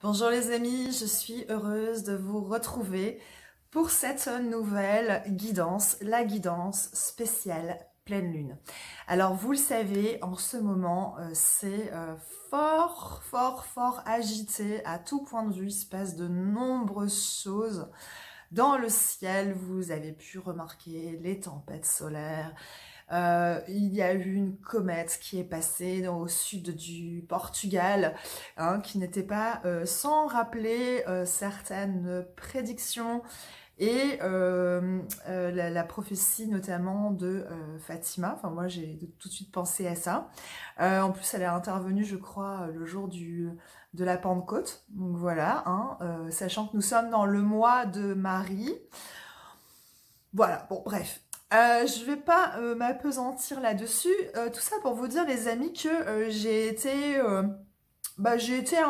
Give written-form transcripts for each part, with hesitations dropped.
Bonjour les amis, je suis heureuse de vous retrouver pour cette nouvelle guidance, la guidance spéciale pleine lune. Alors vous le savez, en ce moment, c'est fort agité à tout point de vue, il se passe de nombreuses choses dans le ciel. Vous avez pu remarquer les tempêtes solaires. Il y a eu une comète qui est passée au sud du Portugal, hein, qui n'était pas sans rappeler certaines prédictions et la prophétie notamment de Fatima. Enfin, moi, j'ai tout de suite pensé à ça. En plus, elle est intervenue, je crois, le jour de la Pentecôte. Donc voilà, hein, sachant que nous sommes dans le mois de Marie. Voilà, bon, bref. Je vais pas m'appesantir là-dessus. Tout ça pour vous dire, les amis, que j'ai été un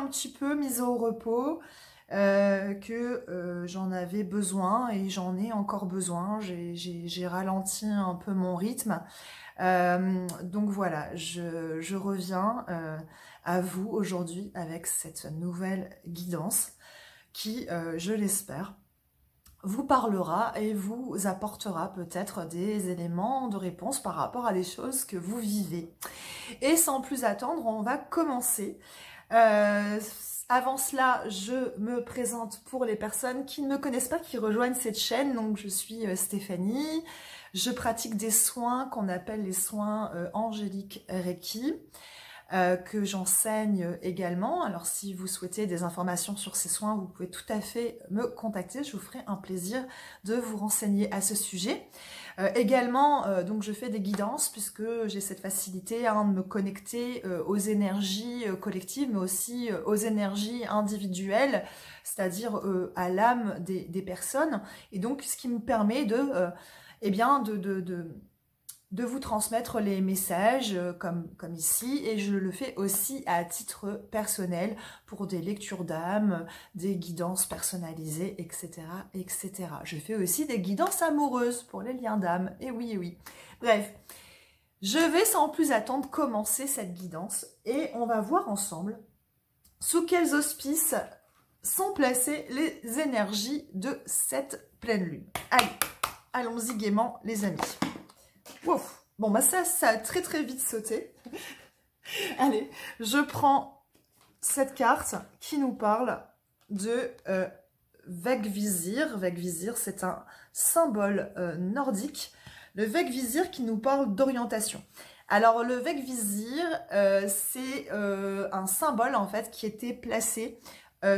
petit peu mise au repos, que j'en avais besoin et j'en ai encore besoin. J'ai ralenti un peu mon rythme. Donc voilà, je reviens à vous aujourd'hui avec cette nouvelle guidance qui, je l'espère, vous parlera et vous apportera peut-être des éléments de réponse par rapport à des choses que vous vivez. Et sans plus attendre, on va commencer. Avant cela, je me présente pour les personnes qui ne me connaissent pas, qui rejoignent cette chaîne. Donc je suis Stéphanie, je pratique des soins qu'on appelle les soins angéliques Reiki. Que j'enseigne également. Alors si vous souhaitez des informations sur ces soins, vous pouvez tout à fait me contacter, je vous ferai un plaisir de vous renseigner à ce sujet. Également, donc je fais des guidances puisque j'ai cette facilité de me connecter aux énergies collectives, mais aussi aux énergies individuelles, c'est-à-dire à l'âme des personnes. Et donc ce qui me permet de vous transmettre les messages comme ici, et je le fais aussi à titre personnel pour des lectures d'âme, des guidances personnalisées, etc., etc. Je fais aussi des guidances amoureuses pour les liens d'âme, et oui, et oui. Bref, je vais sans plus attendre commencer cette guidance, et on va voir ensemble sous quels auspices sont placées les énergies de cette pleine lune. Allez, allons-y gaiement les amis. Ouf. Bon, bah ça a très vite sauté. Allez, je prends cette carte qui nous parle de Vegvisir. Vegvisir, c'est un symbole nordique. Le Vegvisir qui nous parle d'orientation. Alors, le Vegvisir, c'est un symbole, en fait, qui était placé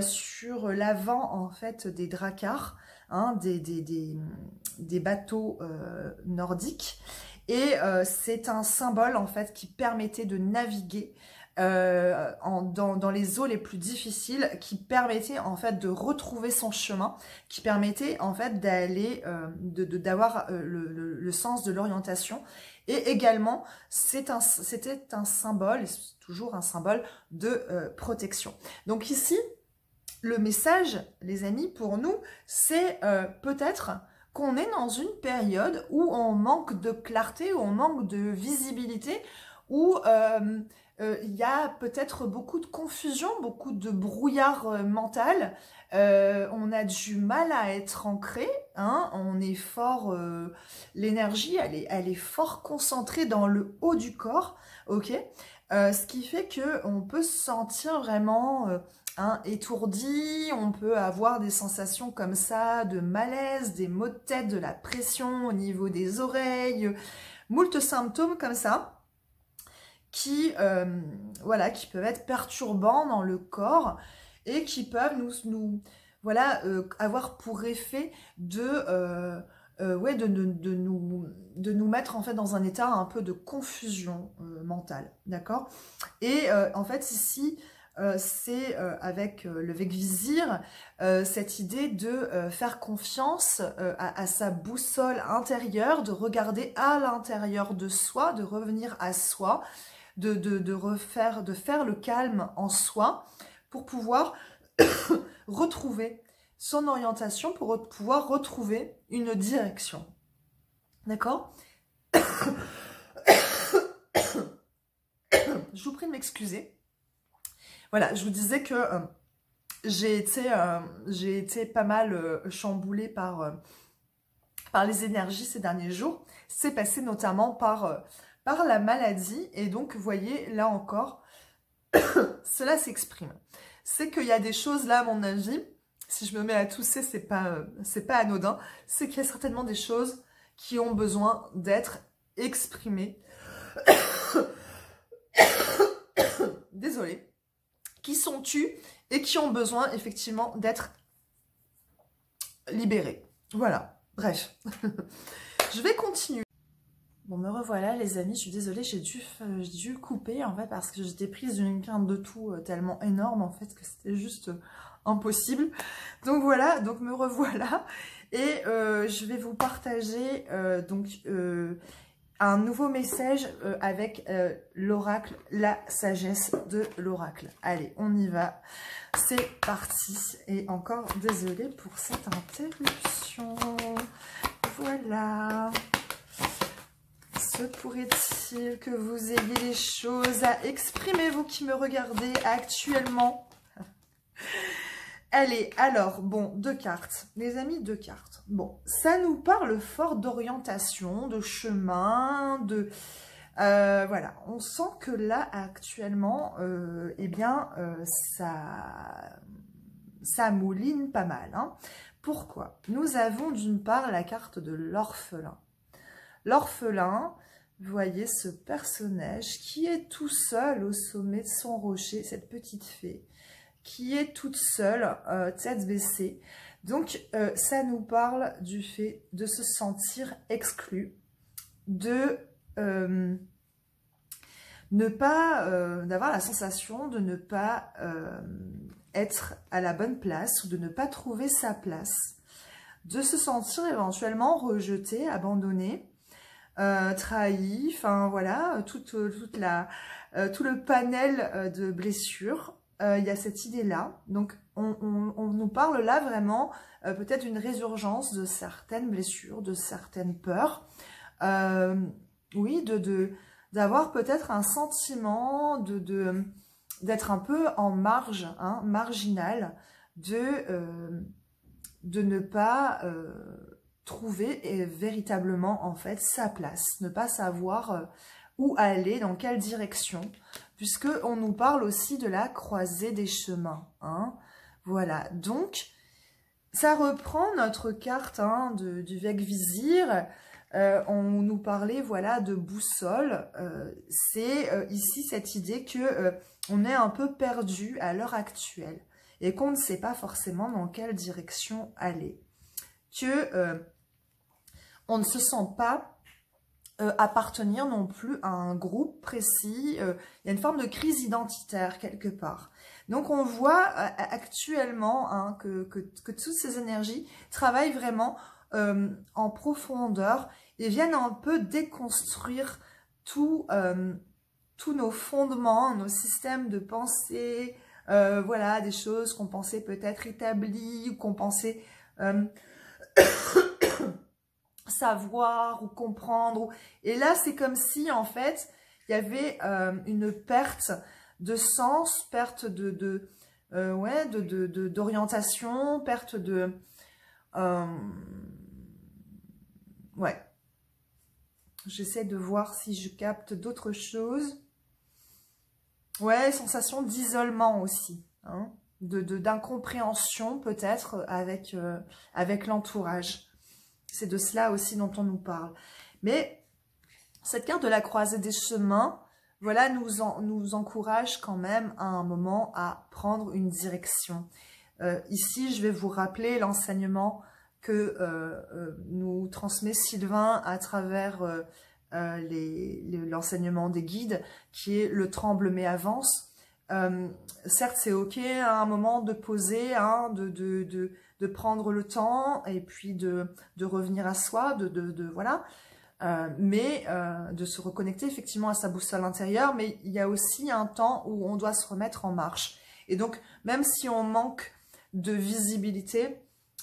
sur l'avant, en fait, des dracars, hein, des bateaux nordiques. Et c'est un symbole en fait qui permettait de naviguer dans les eaux les plus difficiles, qui permettait en fait de retrouver son chemin, qui permettait en fait d'aller, d'avoir le sens de l'orientation. Et également, c'était un symbole, et c'est toujours un symbole de protection. Donc ici, le message, les amis, pour nous, c'est peut-être qu'on est dans une période où on manque de clarté, où on manque de visibilité, où il y a peut-être beaucoup de confusion, beaucoup de brouillard mental. On a du mal à être ancré, hein, on est fort, l'énergie, elle est fort concentrée dans le haut du corps, ok, ce qui fait qu'on peut se sentir vraiment étourdi, on peut avoir des sensations comme ça de malaise, des maux de tête, de la pression au niveau des oreilles, moult symptômes comme ça qui peuvent être perturbants dans le corps et qui peuvent avoir pour effet de nous mettre en fait dans un état un peu de confusion mentale, d'accord? Et en fait ici, c'est avec le Vegvisir, cette idée de faire confiance à sa boussole intérieure, de regarder à l'intérieur de soi, de revenir à soi, de faire le calme en soi pour pouvoir retrouver son orientation, pour pouvoir retrouver une direction. D'accord? Je vous prie de m'excuser. Voilà, je vous disais que j'ai été pas mal chamboulée par les énergies ces derniers jours. C'est passé notamment par la maladie. Et donc, vous voyez, là encore, cela s'exprime. C'est qu'il y a des choses là, à mon avis, si je me mets à tousser, c'est pas anodin, c'est qu'il y a certainement des choses qui ont besoin d'être exprimées. Désolée. Qui sont tues et qui ont besoin effectivement d'être libérées. Voilà, bref. Je vais continuer. Bon, me revoilà les amis, je suis désolée, j'ai dû couper en fait parce que j'étais prise d'une quinte de tout tellement énorme en fait que c'était juste impossible. Donc voilà, donc me revoilà et je vais vous partager un nouveau message avec l'oracle, la sagesse de l'oracle. Allez, on y va, c'est parti. Et encore désolée pour cette interruption. Voilà. Se pourrait-il que vous ayez des choses à exprimer, vous qui me regardez actuellement? Allez, alors, bon, 2 cartes. Les amis, 2 cartes. Bon, ça nous parle fort d'orientation, de chemin, de... voilà, on sent que là, actuellement, eh bien, ça mouline pas mal. Hein. Pourquoi? Nous avons d'une part la carte de l'orphelin. L'orphelin, vous voyez ce personnage qui est tout seul au sommet de son rocher, cette petite fée, qui est toute seule, tête baissée. Donc, ça nous parle du fait de se sentir exclu, de ne pas, d'avoir la sensation de ne pas être à la bonne place ou de ne pas trouver sa place, de se sentir éventuellement rejeté, abandonné, trahi, enfin voilà, tout le panel de blessures. Il y a cette idée-là. Donc, on nous parle là vraiment peut-être d'une résurgence de certaines blessures, de certaines peurs. Oui, d'avoir peut-être un sentiment d'être un peu en marge, hein, marginal, de ne pas trouver véritablement en fait sa place, ne pas savoir où aller, dans quelle direction, puisque on nous parle aussi de la croisée des chemins. Hein. Voilà, donc ça reprend notre carte hein, du Vegvizir. On nous parlait voilà de boussole. C'est ici cette idée que on est un peu perdu à l'heure actuelle et qu'on ne sait pas forcément dans quelle direction aller. Que on ne se sent pas appartenir non plus à un groupe précis. Il y a une forme de crise identitaire quelque part. Donc on voit actuellement hein, que toutes ces énergies travaillent vraiment en profondeur et viennent un peu déconstruire tous nos fondements, nos systèmes de pensée, voilà, des choses qu'on pensait peut-être établies ou qu'on pensait savoir ou comprendre. Et là, c'est comme si, en fait, il y avait une perte de sens, perte d'orientation, perte de... ouais. J'essaie de voir si je capte d'autres choses. Ouais, sensation d'isolement aussi. Hein, d'incompréhension peut-être avec l'entourage. C'est de cela aussi dont on nous parle. Mais cette carte de la croisée des chemins, voilà, nous encourage quand même à un moment à prendre une direction. Ici, je vais vous rappeler l'enseignement que nous transmet Sylvain à travers l'enseignement des guides, qui est le tremble mais avance. Certes, c'est ok à un moment de poser, hein, de prendre le temps et puis de revenir à soi, voilà, mais de se reconnecter effectivement à sa boussole intérieure, mais il y a aussi un temps où on doit se remettre en marche. Et donc, même si on manque de visibilité,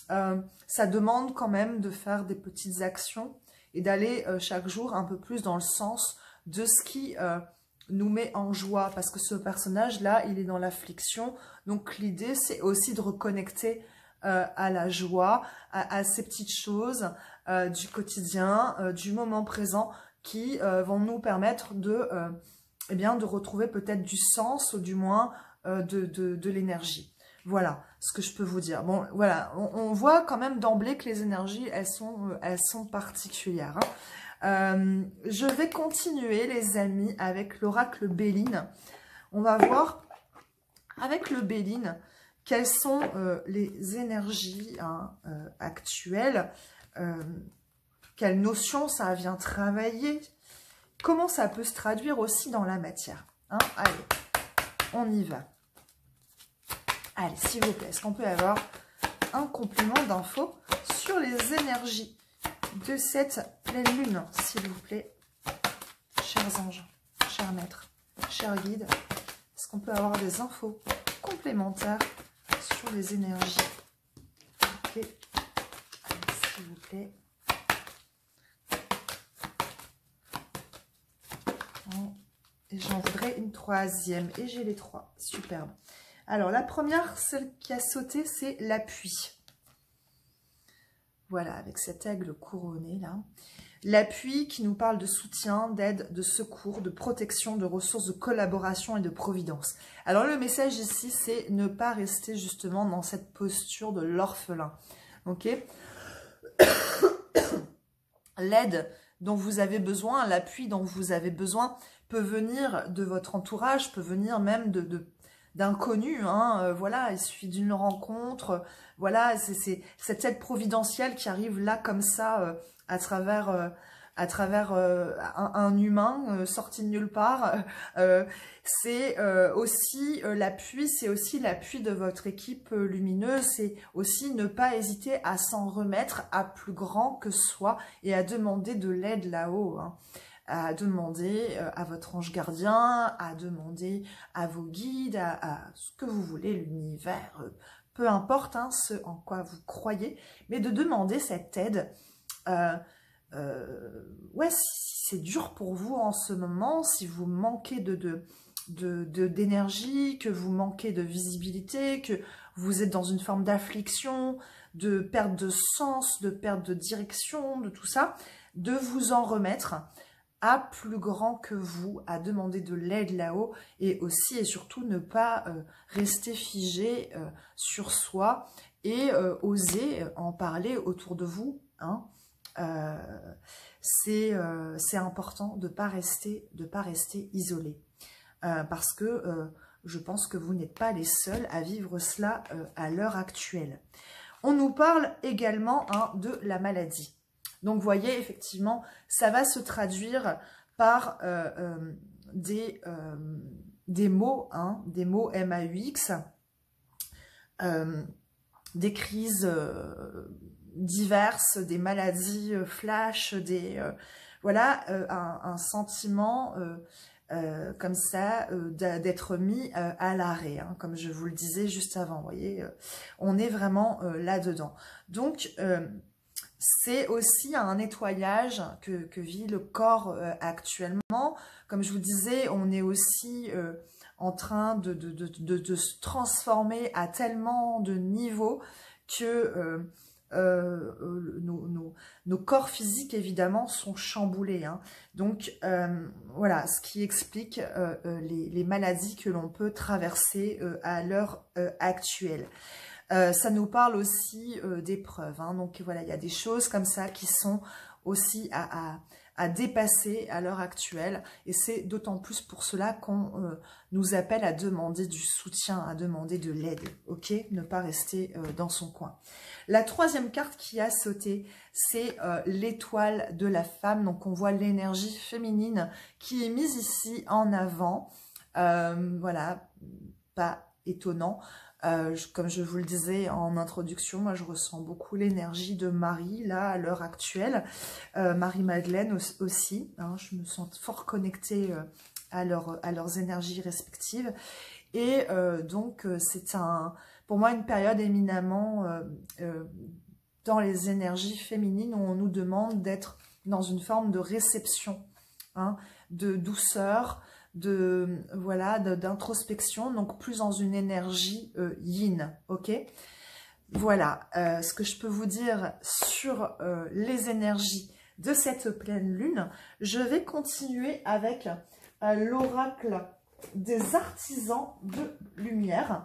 ça demande quand même de faire des petites actions et d'aller chaque jour un peu plus dans le sens de ce qui nous met en joie, parce que ce personnage-là, il est dans l'affliction. Donc l'idée, c'est aussi de reconnecter à la joie, à ces petites choses du quotidien, du moment présent, qui vont nous permettre eh bien, de retrouver peut-être du sens, ou du moins de l'énergie. Voilà ce que je peux vous dire. Bon, voilà, on voit quand même d'emblée que les énergies, elles sont particulières. Je vais continuer, les amis, avec l'oracle Béline. On va voir, avec le Béline, quelles sont les énergies actuelles, quelles notions ça vient travailler, comment ça peut se traduire aussi dans la matière. Hein? Allez, on y va. Allez, s'il vous plaît, est-ce qu'on peut avoir un complément d'infos sur les énergies de cette pleine lune, s'il vous plaît, chers anges, chers maîtres, chers guides? Est-ce qu'on peut avoir des infos complémentaires sur les énergies? Ok, allez, s'il vous plaît. Et j'en voudrais une troisième, et j'ai les trois, superbe. Alors, la première, celle qui a sauté, c'est l'appui. Voilà, avec cet aigle couronné, là. L'appui qui nous parle de soutien, d'aide, de secours, de protection, de ressources, de collaboration et de providence. Alors, le message ici, c'est ne pas rester justement dans cette posture de l'orphelin. Ok? L'aide dont vous avez besoin, l'appui dont vous avez besoin peut venir de votre entourage, peut venir même d'inconnus, hein, voilà, il suffit d'une rencontre, voilà, c'est cette aide providentielle qui arrive là comme ça, à travers un humain sorti de nulle part. C'est aussi l'appui, c'est aussi l'appui de votre équipe lumineuse, c'est aussi ne pas hésiter à s'en remettre à plus grand que soi et à demander de l'aide là-haut, hein. À demander à votre ange gardien, à demander à vos guides, à ce que vous voulez, l'univers, peu importe hein, ce en quoi vous croyez, mais de demander cette aide. Ouais, si c'est dur pour vous en ce moment, si vous manquez d'énergie, que vous manquez de visibilité, que vous êtes dans une forme d'affliction, de perte de sens, de perte de direction, de tout ça, de vous en remettre à plus grand que vous, à demander de l'aide là-haut, et aussi et surtout ne pas rester figé sur soi, et oser en parler autour de vous, hein. C'est important de pas rester isolé, parce que je pense que vous n'êtes pas les seuls à vivre cela à l'heure actuelle. On nous parle également hein, de la maladie. Donc, vous voyez, effectivement, ça va se traduire par des mots, hein, des mots MAUX, des crises diverses, des maladies flash, voilà, un sentiment comme ça d'être mis à l'arrêt, hein, comme je vous le disais juste avant. Vous voyez, on est vraiment là-dedans. Donc, c'est aussi un nettoyage que vit le corps actuellement. Comme je vous disais, on est aussi en train de se transformer à tellement de niveaux que nos corps physiques, évidemment, sont chamboulés, hein. Donc, voilà, ce qui explique les maladies que l'on peut traverser à l'heure actuelle. Ça nous parle aussi d'épreuves, hein. Donc voilà, il y a des choses comme ça qui sont aussi à dépasser à l'heure actuelle, et c'est d'autant plus pour cela qu'on nous appelle à demander du soutien, à demander de l'aide, ok? Ne pas rester dans son coin. La troisième carte qui a sauté, c'est l'étoile de la femme. Donc on voit l'énergie féminine qui est mise ici en avant, voilà, pas étonnant. Comme je vous le disais en introduction, moi je ressens beaucoup l'énergie de Marie, là, à l'heure actuelle. Marie-Madeleine aussi, hein, je me sens fort connectée à leurs énergies respectives. Et donc, c'est pour moi une période éminemment dans les énergies féminines où on nous demande d'être dans une forme de réception, hein, de douceur, voilà, d'introspection, donc plus dans une énergie yin, ok? Voilà ce que je peux vous dire sur les énergies de cette pleine lune. Je vais continuer avec l'oracle des artisans de lumière,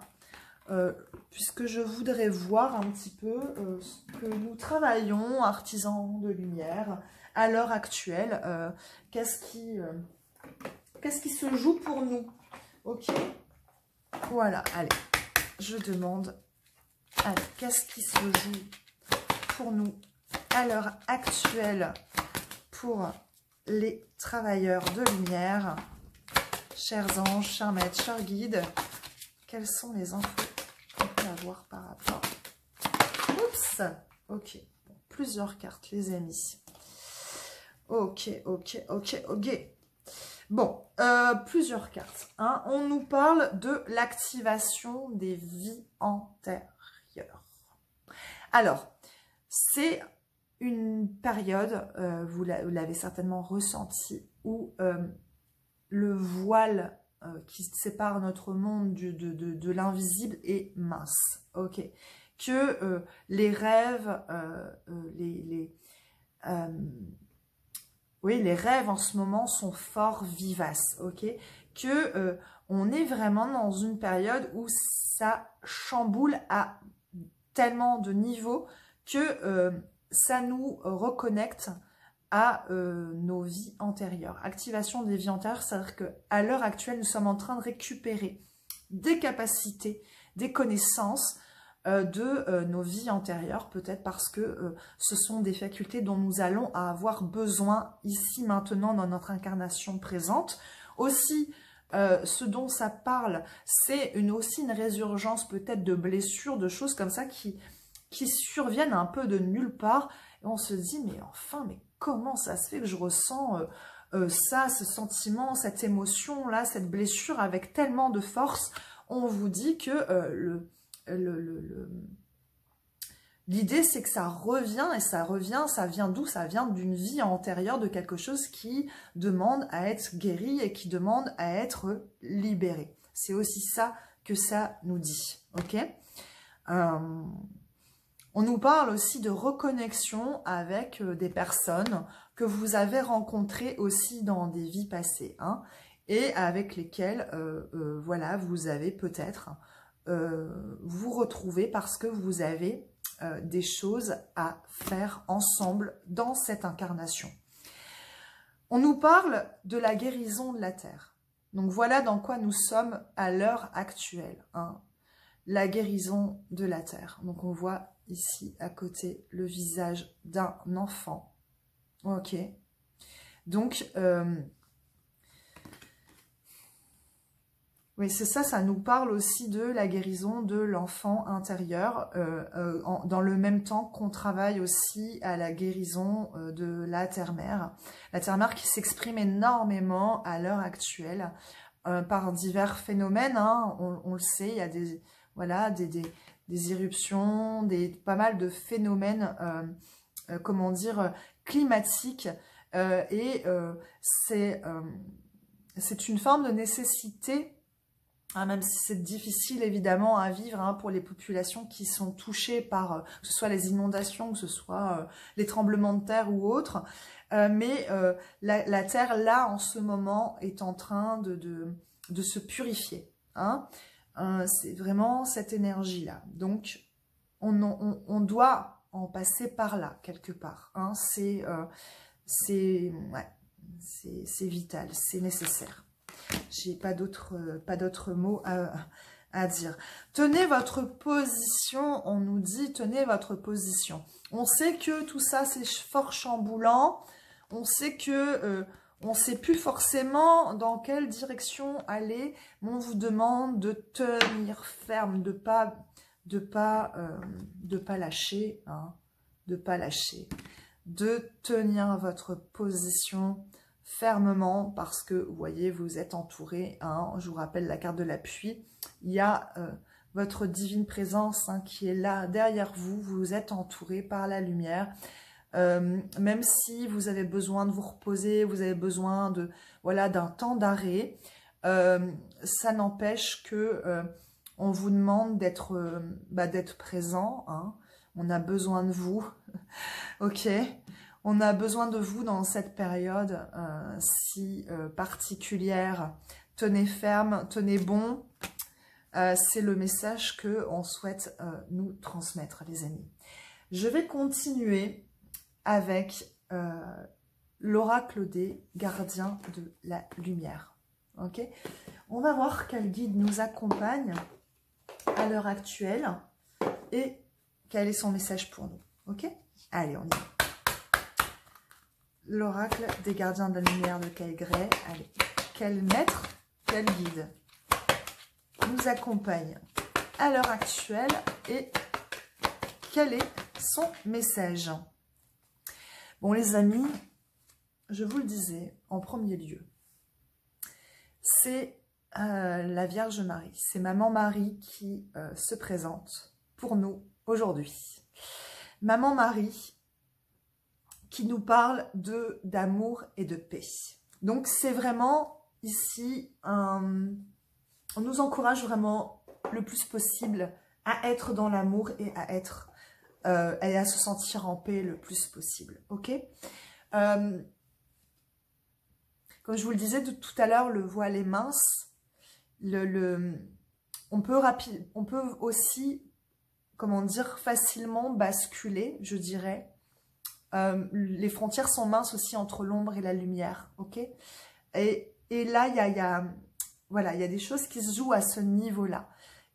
puisque je voudrais voir un petit peu ce que nous travaillons, artisans de lumière, à l'heure actuelle. Qu'est-ce qui se joue pour nous? Ok, voilà, allez, je demande, allez, qu'est-ce qui se joue pour nous à l'heure actuelle pour les travailleurs de lumière? Chers anges, chers maîtres, chers guides, quelles sont les infos qu'on peut avoir par rapport? Oups, ok, bon, plusieurs cartes, les amis. Ok, ok, ok, ok. Bon, plusieurs cartes. Hein. On nous parle de l'activation des vies antérieures. Alors, c'est une période, vous l'avez certainement ressenti, où le voile qui sépare notre monde de l'invisible est mince. Ok. Que les rêves, oui, les rêves en ce moment sont fort vivaces, ok? Que on est vraiment dans une période où ça chamboule à tellement de niveaux que ça nous reconnecte à nos vies antérieures. Activation des vies antérieures, c'est-à-dire qu'à l'heure actuelle, nous sommes en train de récupérer des capacités, des connaissances de nos vies antérieures, peut-être parce que ce sont des facultés dont nous allons avoir besoin ici, maintenant, dans notre incarnation présente. Aussi, ce dont ça parle, c'est aussi une résurgence peut-être de blessures, de choses comme ça qui surviennent un peu de nulle part. Et on se dit, mais enfin, mais comment ça se fait que je ressens ça, ce sentiment, cette émotion-là, cette blessure avec tellement de force? On vous dit que l'idée, c'est que ça revient, et ça vient d'où? Ça vient d'une vie antérieure, de quelque chose qui demande à être guéri et qui demande à être libéré. C'est aussi ça que ça nous dit, ok? On nous parle aussi de reconnexion avec des personnes que vous avez rencontrées aussi dans des vies passées, hein, et avec lesquelles, voilà, vous avez peut-être vous retrouver parce que vous avez des choses à faire ensemble dans cette incarnation. On nous parle de la guérison de la Terre. Donc voilà dans quoi nous sommes à l'heure actuelle, hein, la guérison de la Terre. Donc on voit ici à côté le visage d'un enfant. Ok. Donc, oui, c'est ça, ça nous parle aussi de la guérison de l'enfant intérieur, dans le même temps qu'on travaille aussi à la guérison de la terre-mère. La terre-mère qui s'exprime énormément à l'heure actuelle par divers phénomènes, hein, on le sait, il y a des, voilà, des éruptions, pas mal de phénomènes, comment dire, climatiques, et c'est une forme de nécessité, hein, même si c'est difficile évidemment à vivre, hein, pour les populations qui sont touchées par, que ce soit les inondations, que ce soit les tremblements de terre ou autres, mais la Terre, là, en ce moment, est en train de se purifier, hein. C'est vraiment cette énergie-là. Donc, on doit en passer par là, quelque part, hein. Ouais, c'est vital, c'est nécessaire. J'ai pas d'autres mots à dire. Tenez votre position, on nous dit, tenez votre position. On sait que tout ça, c'est fort chamboulant. On sait que on ne sait plus forcément dans quelle direction aller, mais on vous demande de tenir ferme, de pas lâcher, hein, de pas lâcher, de tenir votre position fermement parce que, vous voyez, vous êtes entouré, hein, je vous rappelle la carte de l'appui, il y a votre divine présence, hein, qui est là derrière vous, vous êtes entouré par la lumière. Même si vous avez besoin de vous reposer, vous avez besoin de, voilà, d'un temps d'arrêt, Ça n'empêche que on vous demande d'être présent, hein. On a besoin de vous, ok? On a besoin de vous dans cette période si particulière. Tenez ferme, tenez bon. C'est le message qu'on souhaite nous transmettre, les amis. Je vais continuer avec l'oracle des gardiens de la lumière. Ok, on va voir quel guide nous accompagne à l'heure actuelle et quel est son message pour nous. Ok, allez, on y va. L'oracle des gardiens de la lumière de Kyle Gray. Allez, quel maître, quel guide nous accompagne à l'heure actuelle et quel est son message? Bon, les amis, je vous le disais en premier lieu, c'est la Vierge Marie, c'est Maman Marie qui se présente pour nous aujourd'hui. Maman Marie qui nous parle d'amour et de paix. Donc c'est vraiment ici, on nous encourage vraiment le plus possible à être dans l'amour et à se sentir en paix le plus possible. Ok, comme je vous le disais tout à l'heure, le voile est mince. On peut aussi, comment dire, facilement basculer, je dirais. Les frontières sont minces aussi entre l'ombre et la lumière, ok? Et là, voilà, il y a des choses qui se jouent à ce niveau-là.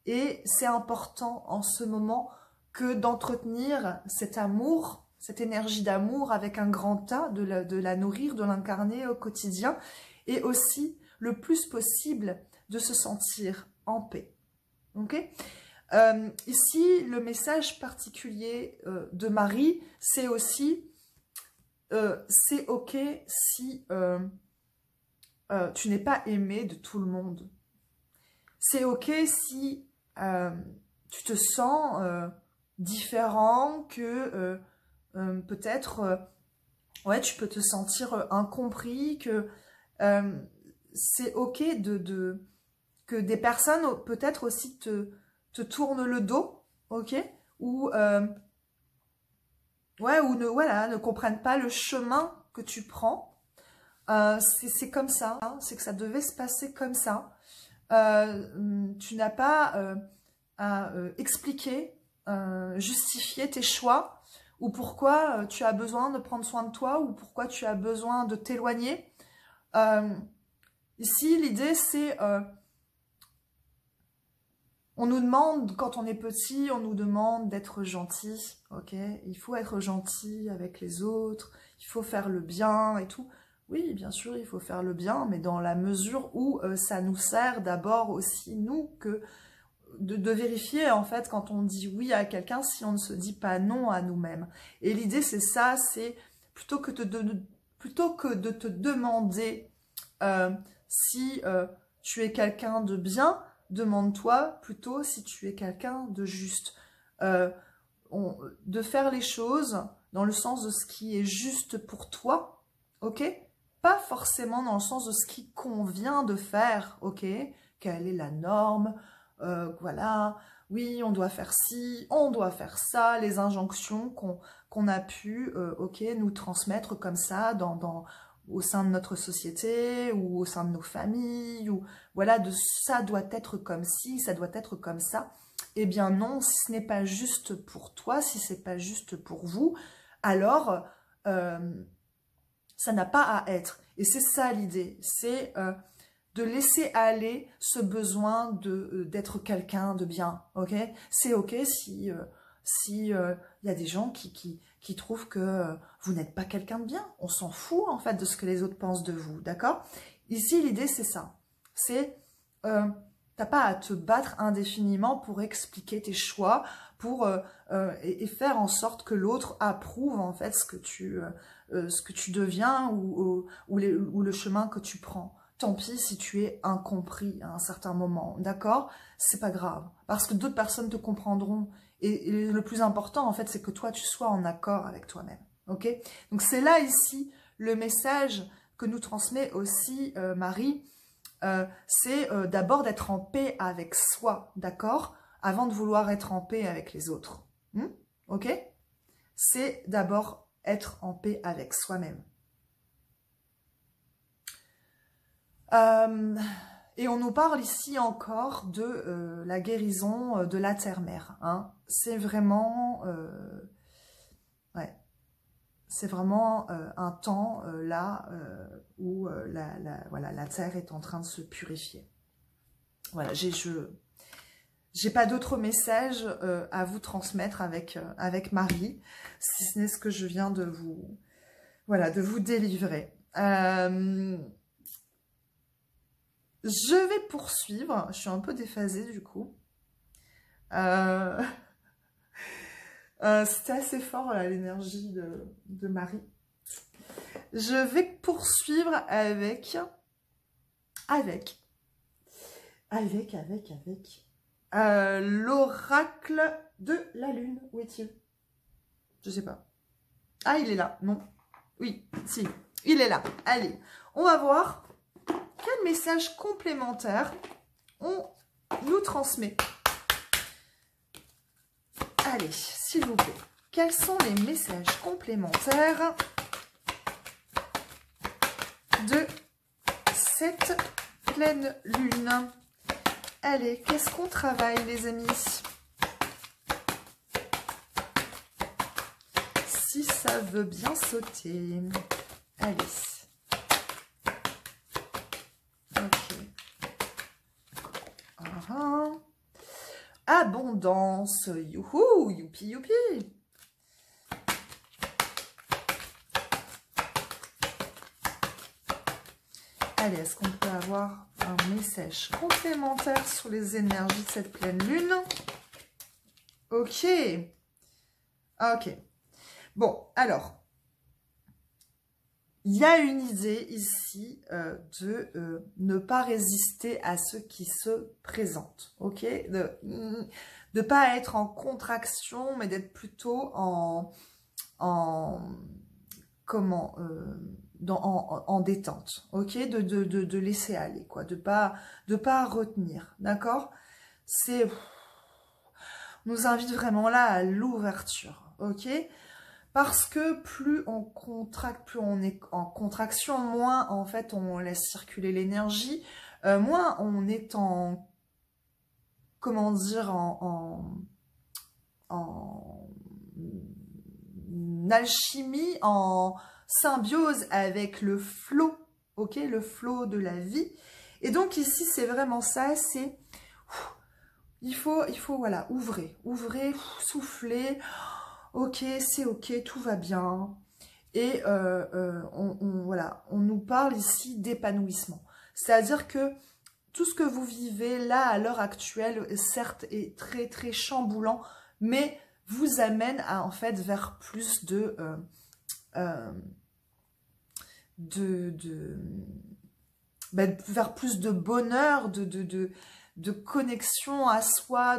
Et c'est important en ce moment que d'entretenir cet amour, cette énergie d'amour avec un grand A, de la nourrir, de l'incarner au quotidien, et aussi le plus possible de se sentir en paix. Ok? Ici, le message particulier de Marie, c'est aussi, c'est ok si tu n'es pas aimé de tout le monde. C'est ok si tu te sens différent, que peut-être ouais, tu peux te sentir incompris, que c'est ok que des personnes peut-être aussi te tournent le dos, ok, ou ouais, ou ne comprennent pas le chemin que tu prends. C'est comme ça, hein, c'est que ça devait se passer comme ça. Tu n'as pas à expliquer, justifier tes choix, ou pourquoi tu as besoin de prendre soin de toi, ou pourquoi tu as besoin de t'éloigner. Ici, l'idée, c'est... on nous demande, quand on est petit, on nous demande d'être gentil, ok? Il faut être gentil avec les autres, il faut faire le bien et tout. Oui, bien sûr, il faut faire le bien, mais dans la mesure où ça nous sert d'abord aussi, nous, que de vérifier, en fait, quand on dit oui à quelqu'un, si on ne se dit pas non à nous-mêmes. Et l'idée, c'est ça, c'est plutôt que de te demander si tu es quelqu'un de bien, demande-toi plutôt si tu es quelqu'un de juste. De faire les choses dans le sens de ce qui est juste pour toi, ok? Pas forcément dans le sens de ce qui convient de faire, ok? Quelle est la norme? Voilà, oui, on doit faire ci, on doit faire ça, les injonctions qu'on a pu, ok, nous transmettre comme ça au sein de notre société ou au sein de nos familles, ou voilà, ça doit être comme ci, ça doit être comme ça. Eh bien non, si ce n'est pas juste pour toi, si c'est pas juste pour vous, alors ça n'a pas à être. Et c'est ça l'idée, c'est de laisser aller ce besoin d'être quelqu'un de bien, ok? C'est ok si y a des gens qui trouvent que vous n'êtes pas quelqu'un de bien. On s'en fout en fait de ce que les autres pensent de vous, d'accord? Ici, l'idée c'est ça. C'est, t'as pas à te battre indéfiniment pour expliquer tes choix, et faire en sorte que l'autre approuve en fait ce que tu deviens ou le chemin que tu prends. Tant pis si tu es incompris à un certain moment, d'accord? C'est pas grave, parce que d'autres personnes te comprendront. Et le plus important, en fait, c'est que toi, tu sois en accord avec toi-même, ok? Donc, c'est là, ici, le message que nous transmet aussi Marie. c'est d'abord d'être en paix avec soi, d'accord? Avant de vouloir être en paix avec les autres. Ok? C'est d'abord être en paix avec soi-même. Et on nous parle ici encore de la guérison de la terre-mère. Hein. C'est vraiment... ouais. C'est vraiment un temps là où voilà, la terre est en train de se purifier. Voilà, j'ai pas d'autres messages à vous transmettre avec Marie, si ce n'est ce que je viens de vous, voilà, de vous délivrer. Je vais poursuivre, je suis un peu déphasée du coup. C'était assez fort l'énergie de Marie. Je vais poursuivre avec l'oracle de la lune. Où est-il? Je sais pas. Ah, il est là. Non. Oui, si. Il est là. Allez, on va voir quel message complémentaire on nous transmet. Allez, s'il vous plaît. Quels sont les messages complémentaires de cette pleine lune? Allez, qu'est-ce qu'on travaille, les amis? Si ça veut bien sauter. Allez. Ok. Abondance. Youhou, youpi, youpi. Allez, est-ce qu'on peut avoir un message complémentaire sur les énergies de cette pleine lune? Ok. Ok. Bon, alors, il y a une idée ici de ne pas résister à ce qui se présente. Ok. De ne pas être en contraction, mais d'être plutôt en détente, ok, de laisser aller, quoi, de pas retenir, d'accord. C'est nous invite vraiment là à l'ouverture, ok, parce que plus on contracte, plus on est en contraction, moins en fait on laisse circuler l'énergie, moins on est en, comment dire, en alchimie, en symbiose avec le flot, ok, le flot de la vie. Et donc ici, c'est vraiment ça, c'est, il faut, voilà, ouvrez, soufflez, ok, c'est ok, tout va bien. Et voilà, on nous parle ici d'épanouissement. C'est-à-dire que tout ce que vous vivez là, à l'heure actuelle, certes, est très, très chamboulant, mais vous amène à, en fait, vers plus vers plus de bonheur, de connexion à soi,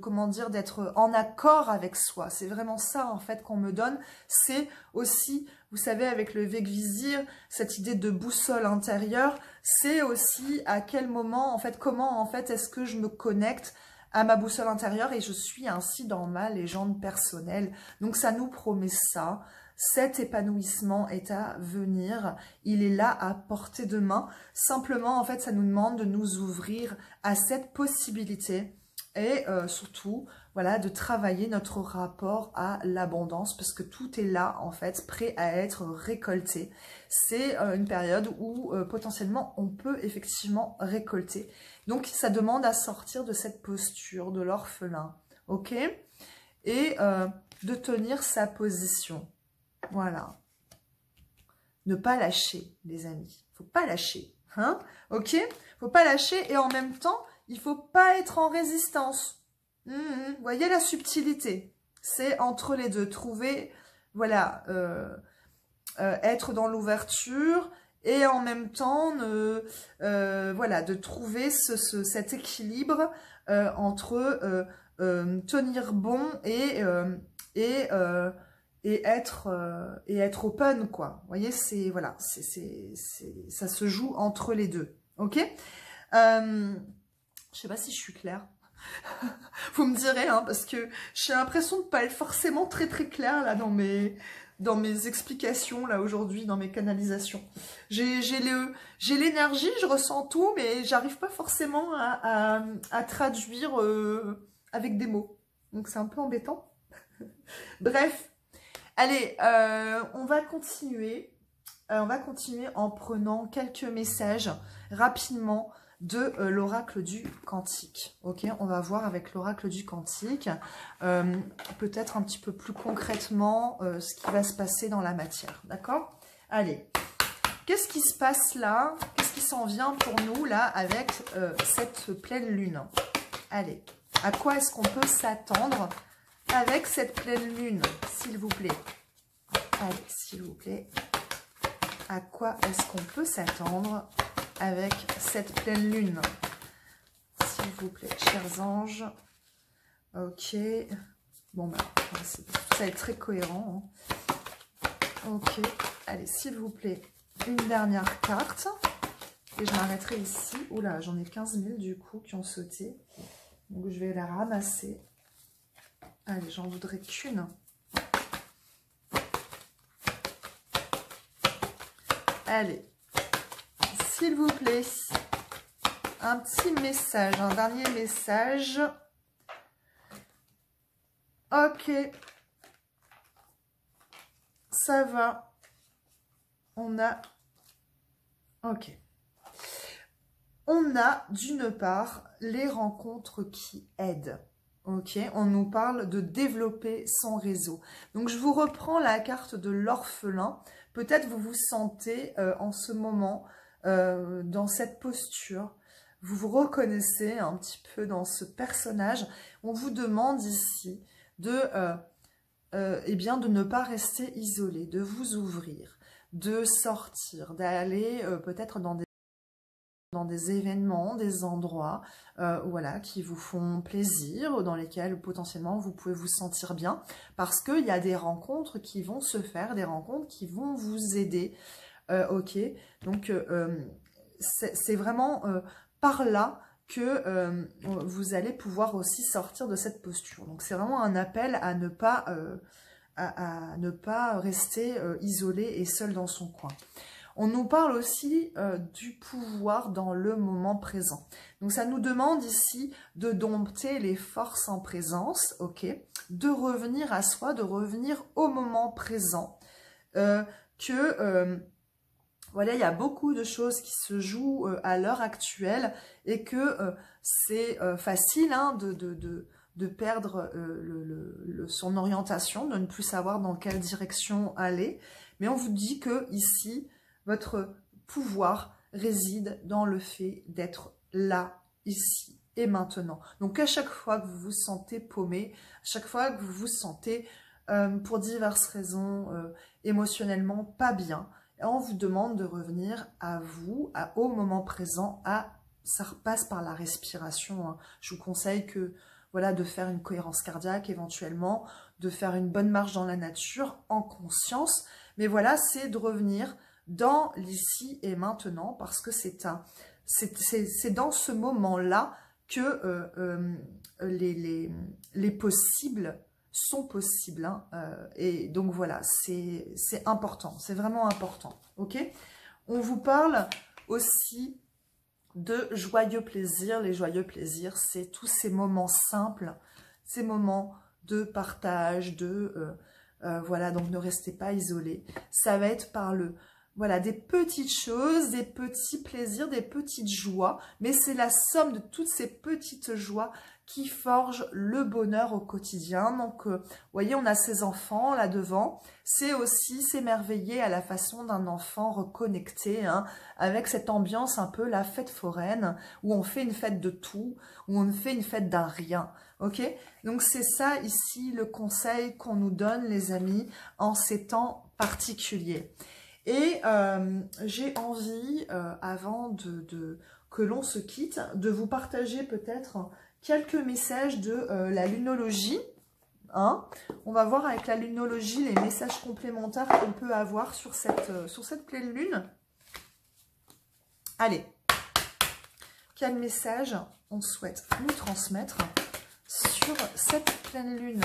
comment dire, d'être en accord avec soi. C'est vraiment ça, en fait, qu'on me donne. C'est aussi, vous savez, avec le Vegvisir, cette idée de boussole intérieure, c'est aussi à quel moment, en fait, comment, en fait, est-ce que je me connecte à ma boussole intérieure et je suis ainsi dans ma légende personnelle. Donc, ça nous promet ça. Cet épanouissement est à venir, il est là à portée de main. Simplement, en fait, ça nous demande de nous ouvrir à cette possibilité et surtout, voilà, de travailler notre rapport à l'abondance parce que tout est là, en fait, prêt à être récolté. C'est une période où potentiellement, on peut effectivement récolter. Donc, ça demande à sortir de cette posture de l'orphelin, ok? Et de tenir sa position. Voilà. Ne pas lâcher, les amis. Faut pas lâcher. Hein? Ok? Faut pas lâcher et en même temps, il faut pas être en résistance. Vous voyez la subtilité? C'est entre les deux. Trouver, voilà, être dans l'ouverture et en même temps, voilà, de trouver cet équilibre entre tenir bon et être open, quoi. Vous voyez, c'est, voilà, ça se joue entre les deux, Ok, je sais pas si je suis claire. Vous me direz, hein, parce que j'ai l'impression de pas être forcément très claire là dans mes explications là aujourd'hui, dans mes canalisations. J'ai l'énergie, je ressens tout, mais j'arrive pas forcément à traduire avec des mots. Donc c'est un peu embêtant. Bref, allez, on va continuer. On va continuer en prenant quelques messages rapidement de l'oracle du Cantique. Ok, on va voir avec l'oracle du Cantique, peut-être un petit peu plus concrètement ce qui va se passer dans la matière. D'accord? Allez, qu'est-ce qui se passe là? Qu'est-ce qui s'en vient pour nous là avec cette pleine lune? Allez, à quoi est-ce qu'on peut s'attendre avec cette pleine lune, s'il vous plaît? Allez, s'il vous plaît. À quoi est-ce qu'on peut s'attendre avec cette pleine lune? S'il vous plaît, chers anges. Ok. Bon, bah, ça va être très cohérent. Hein. Ok. Allez, s'il vous plaît, une dernière carte. Et je m'arrêterai ici. Oula, j'en ai 15 000 du coup qui ont sauté. Donc, je vais la ramasser. Allez, j'en voudrais qu'une. Allez, s'il vous plaît, un petit message, un dernier message. Ok, ça va. On a... Ok. On a d'une part les rencontres qui aident. Ok, on nous parle de développer son réseau. Donc, je vous reprends la carte de l'orphelin. Peut-être vous vous sentez en ce moment dans cette posture. Vous vous reconnaissez un petit peu dans ce personnage. On vous demande ici eh bien, de ne pas rester isolé, de vous ouvrir, de sortir, d'aller peut-être dans des événements, des endroits voilà, qui vous font plaisir, dans lesquels potentiellement vous pouvez vous sentir bien, parce qu'il y a des rencontres qui vont se faire, des rencontres qui vont vous aider. Ok, donc c'est vraiment par là que vous allez pouvoir aussi sortir de cette posture. Donc c'est vraiment un appel à ne pas, ne pas rester isolé et seul dans son coin. On nous parle aussi du pouvoir dans le moment présent. Donc ça nous demande ici de dompter les forces en présence, ok, de revenir à soi, de revenir au moment présent, voilà, il y a beaucoup de choses qui se jouent à l'heure actuelle et que c'est facile hein, de perdre son orientation, de ne plus savoir dans quelle direction aller. Mais on vous dit que ici, votre pouvoir réside dans le fait d'être là, ici et maintenant. Donc à chaque fois que vous vous sentez paumé, à chaque fois que vous vous sentez pour diverses raisons émotionnellement pas bien, on vous demande de revenir à vous, au moment présent, ça repasse par la respiration. Hein. Je vous conseille voilà, de faire une cohérence cardiaque éventuellement, de faire une bonne marche dans la nature en conscience. Mais voilà, c'est de revenir dans l'ici et maintenant parce que c'est dans ce moment-là que les possibles sont possibles. Hein, et donc voilà, c'est important, c'est vraiment important. Ok, on vous parle aussi de joyeux plaisirs. Les joyeux plaisirs, c'est tous ces moments simples, ces moments de partage, voilà, donc ne restez pas isolés. Ça va être par voilà, des petites choses, des petits plaisirs, des petites joies, mais c'est la somme de toutes ces petites joies qui forgent le bonheur au quotidien. Donc, vous voyez, on a ces enfants là devant, c'est aussi s'émerveiller à la façon d'un enfant reconnecté, hein, avec cette ambiance un peu la fête foraine, où on fait une fête de tout, où on fait une fête d'un rien. Ok, donc c'est ça ici le conseil qu'on nous donne les amis en ces temps particuliers. Et j'ai envie, avant que l'on se quitte, de vous partager peut-être quelques messages de la lunologie. Hein. On va voir avec la lunologie les messages complémentaires qu'on peut avoir sur cette pleine lune. Allez, quel message on souhaite nous transmettre sur cette pleine lune.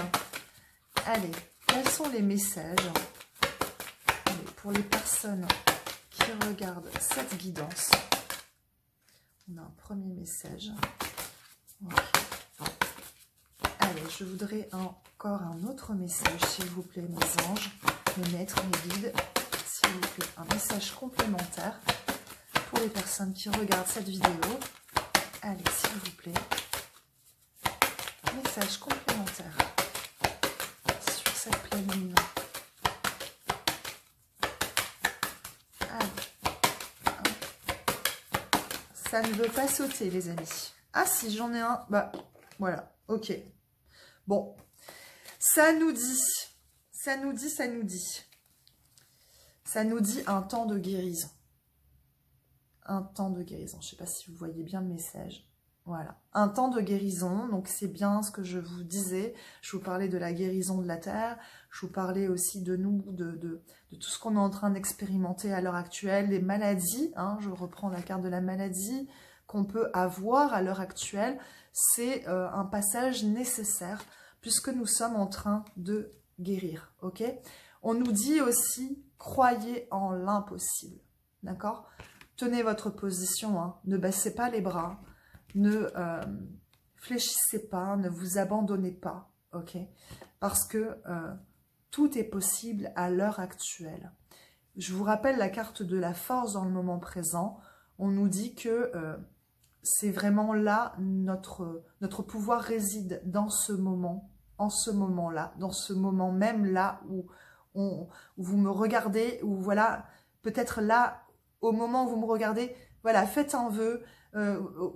Allez, quels sont les messages pour les personnes qui regardent cette guidance? On a un premier message. Okay. Allez, je voudrais encore un autre message, s'il vous plaît, mes anges, mes maîtres, mes guides. S'il vous plaît, un message complémentaire pour les personnes qui regardent cette vidéo. Allez, s'il vous plaît. Message complémentaire sur cette pleine lune. Ça ne veut pas sauter, les amis. Ah, si, j'en ai un. Bah, voilà. Ok. Bon. Ça nous dit un temps de guérison. Un temps de guérison. Je ne sais pas si vous voyez bien le message. Voilà. Un temps de guérison. Donc, c'est bien ce que je vous disais. Je vous parlais de la guérison de la Terre. Je vous parlais aussi de nous, de tout ce qu'on est en train d'expérimenter à l'heure actuelle. Les maladies. Hein, je reprends la carte de la maladie qu'on peut avoir à l'heure actuelle. C'est un passage nécessaire puisque nous sommes en train de guérir. Ok? On nous dit aussi, croyez en l'impossible. D'accord? Tenez votre position. Hein, ne baissez pas les bras. Ne fléchissez pas, ne vous abandonnez pas, ok? Parce que tout est possible à l'heure actuelle. Je vous rappelle la carte de la force dans le moment présent. On nous dit que c'est vraiment là, notre pouvoir réside dans ce moment, en ce moment-là, dans ce moment même là où vous me regardez, ou voilà, peut-être là, au moment où vous me regardez, voilà, faites un vœu,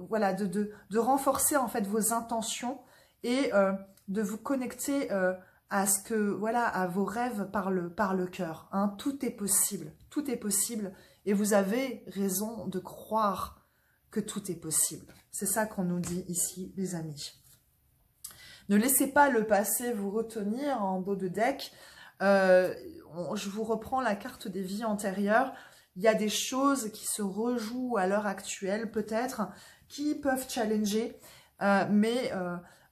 voilà, de renforcer en fait vos intentions et de vous connecter à ce que, voilà, à vos rêves par le cœur. Hein. Tout est possible et vous avez raison de croire que tout est possible. C'est ça qu'on nous dit ici, les amis. Ne laissez pas le passé vous retenir en dos de deck. Je vous reprends la carte des vies antérieures. Il y a des choses qui se rejouent à l'heure actuelle, peut-être, qui peuvent challenger. Mais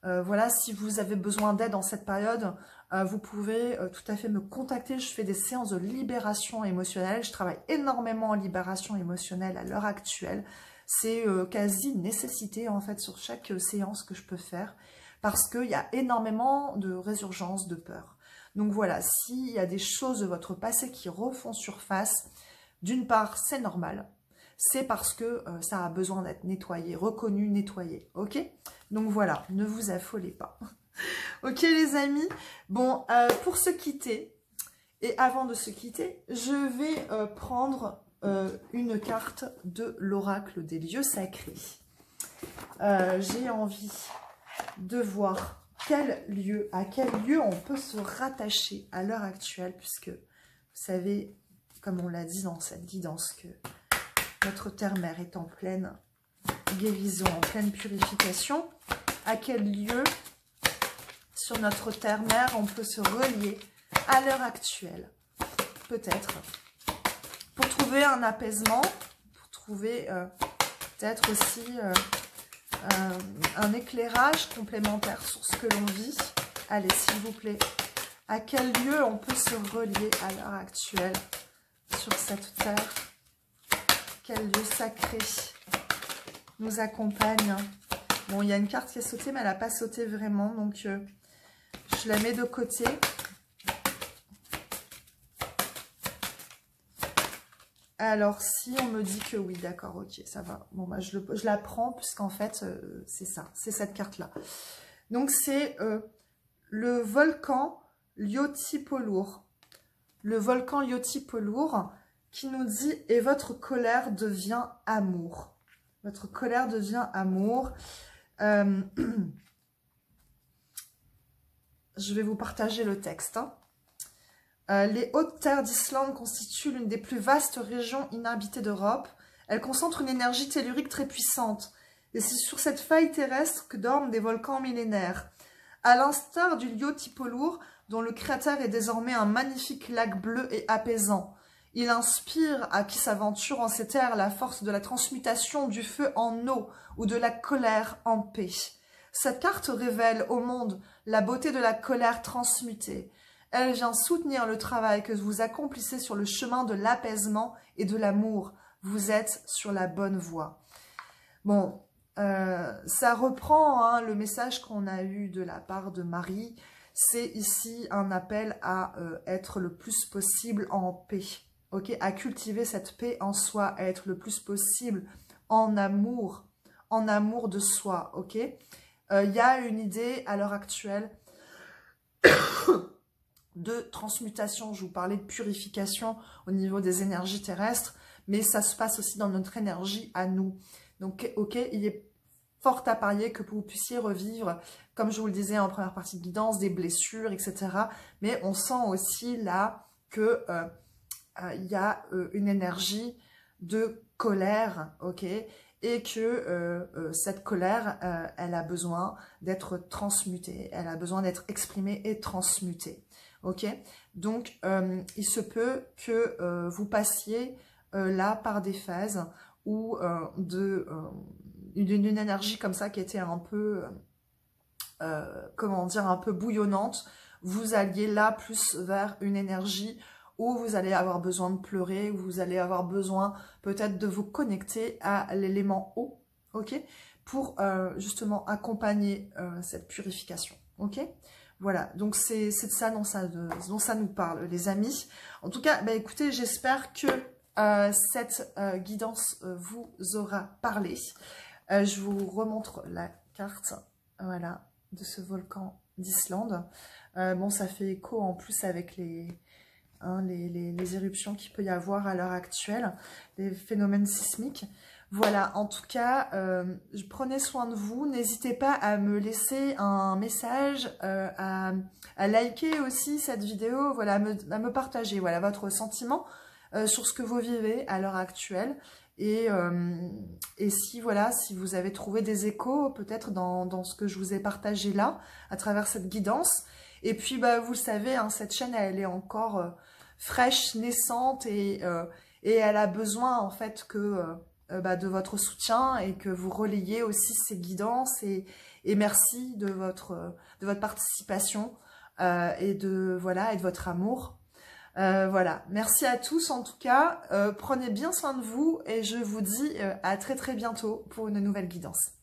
voilà, si vous avez besoin d'aide en cette période, vous pouvez tout à fait me contacter. Je fais des séances de libération émotionnelle. Je travaille énormément en libération émotionnelle à l'heure actuelle. C'est quasi une nécessité, en fait, sur chaque séance que je peux faire. Parce qu'il y a énormément de résurgence de peur. Donc voilà, s'il y a des choses de votre passé qui refont surface, d'une part, c'est normal. C'est parce que ça a besoin d'être nettoyé, reconnu, nettoyé. Ok? Donc voilà, ne vous affolez pas. Ok les amis? Bon, pour se quitter, et avant de se quitter, je vais prendre une carte de l'oracle des lieux sacrés. J'ai envie de voir à quel lieu on peut se rattacher à l'heure actuelle, puisque vous savez, comme on l'a dit dans cette guidance, que notre terre-mère est en pleine guérison, en pleine purification. À quel lieu sur notre terre-mère on peut se relier à l'heure actuelle? Peut-être pour trouver un apaisement, pour trouver peut-être aussi un éclairage complémentaire sur ce que l'on vit. Allez, s'il vous plaît, à quel lieu on peut se relier à l'heure actuelle sur cette terre? Quel lieu sacré nous accompagne? Bon, il y a une carte qui a sauté, mais elle n'a pas sauté vraiment, donc je la mets de côté. Alors, si on me dit que oui, d'accord, ok, ça va. Bon, bah, je la prends, puisqu'en fait, c'est ça, c'est cette carte-là. Donc, c'est le volcan Lyotipolour. Le volcan Lyotipolour qui nous dit « Et votre colère devient amour ». Votre colère devient amour. Je vais vous partager le texte. Hein. Les hautes terres d'Islande constituent l'une des plus vastes régions inhabitées d'Europe. Elles concentrent une énergie tellurique très puissante. Et c'est sur cette faille terrestre que dorment des volcans millénaires. À l'instar du Lyotipolour, dont le cratère est désormais un magnifique lac bleu et apaisant. Il inspire à qui s'aventure en ces terres la force de la transmutation du feu en eau ou de la colère en paix. Cette carte révèle au monde la beauté de la colère transmutée. Elle vient soutenir le travail que vous accomplissez sur le chemin de l'apaisement et de l'amour. Vous êtes sur la bonne voie. Bon, ça reprend hein, le message qu'on a eu de la part de Marie. C'est ici un appel à être le plus possible en paix. Okay, à cultiver cette paix en soi, à être le plus possible en amour de soi. Ok, y a une idée à l'heure actuelle de transmutation. Je vous parlais de purification au niveau des énergies terrestres, mais ça se passe aussi dans notre énergie à nous. Donc, ok, il est fort à parier que vous puissiez revivre, comme je vous le disais en première partie de guidance, des blessures, etc. Mais on sent aussi là que il y a une énergie de colère, ok, et que cette colère, elle a besoin d'être transmutée, elle a besoin d'être exprimée et transmutée, ok. Donc, il se peut que vous passiez là par des phases ou d'une énergie comme ça qui était un peu, comment dire, un peu bouillonnante. Vous alliez là plus vers une énergie où vous allez avoir besoin de pleurer, où vous allez avoir besoin peut-être de vous connecter à l'élément eau, ok, pour justement accompagner cette purification, ok. Voilà, donc c'est de ça dont ça nous parle, les amis. En tout cas, bah, écoutez, j'espère que cette guidance vous aura parlé. Je vous remontre la carte, voilà, de ce volcan d'Islande. Bon, ça fait écho en plus avec les éruptions qu'il peut y avoir à l'heure actuelle, les phénomènes sismiques. Voilà, en tout cas, prenez soin de vous. N'hésitez pas à me laisser un message, à liker aussi cette vidéo, voilà, à me partager voilà, votre sentiment sur ce que vous vivez à l'heure actuelle. Et si, voilà, si vous avez trouvé des échos peut-être dans ce que je vous ai partagé là, à travers cette guidance. Et puis, bah, vous le savez, hein, cette chaîne, elle est encore fraîche, naissante, et elle a besoin, en fait, que bah, de votre soutien et que vous relayez aussi ces guidances. Et merci de votre participation et de votre amour. Voilà, merci à tous en tout cas, prenez bien soin de vous et je vous dis à très très bientôt pour une nouvelle guidance.